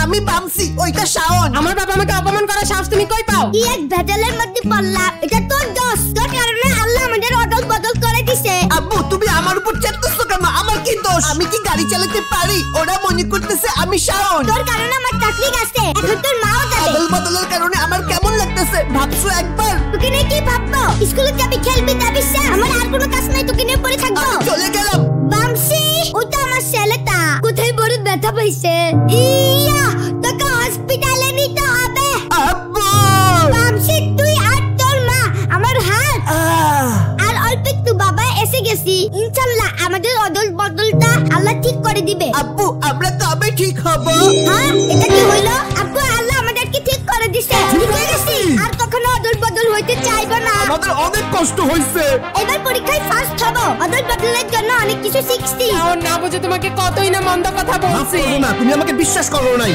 আমি বামসি, ওইটা শাওন। আমার বাবা আমাকে অপমান করার সাহস তুমি কই পাও? কি এক ভেজালের মধ্যে পড়লাম, এটা তোর দোষ। তোর কারণে আল্লাহ আমাদের অদল বদল করে দিছে। আব্বু তুমি আমার উপর চেপতেছো কেন? আমার কি দোষ? আমি কি গাড়ি চালাতে পারি? ওরা মনে করতেছে আমি শাওন। তোর কারণে আমার চাকরি গেছে, এখন তোর মাও যাবে। অদল বদলের কারণে আমার কেমন লাগতেছে ভাবছো একবার? তোকে নিয়ে কি ভাববো? স্কুলে যাবি, খেলবি, যাবি, আমার আর কোনো কাজ নাই, তোকে নিয়ে পড়ে থাকবো। আমি চলে গেলাম। বামসি, ওটা আমার ছেলেটা। কোথায় বড় ব্যথা পাইছে? ইয়া, তোকে হসপিটালে নিতে হবে। আব্বু বামসি, তুই আর তোর মা আমার হাত। আর অল্প একটু বাবা এসে গেছি। ইনশাআল্লাহ আমাদের অদল বদলটা আল্লাহ ঠিক করে দিবে। আব্বু আমরা কবে ঠিক হব? হ্যাঁ, এটা কি হইলো? আব্বু আল্লাহ আমাদেরকে ঠিক করে দিছে। ঠিক হয়ে গেছি, আর কখনো অদল বদল হইতে চাইবো না। আমাদের অনেক কষ্ট হইছে। এবার পরীক্ষায় ফার্স্ট হব। অদল বদলের জন্য অনেক কিছু শিখছি। শাওন না বুঝে তোমাকে কতই না মন্দ কথা বলছি। না তুমি আমাকে বিশ্বাস করো নাই।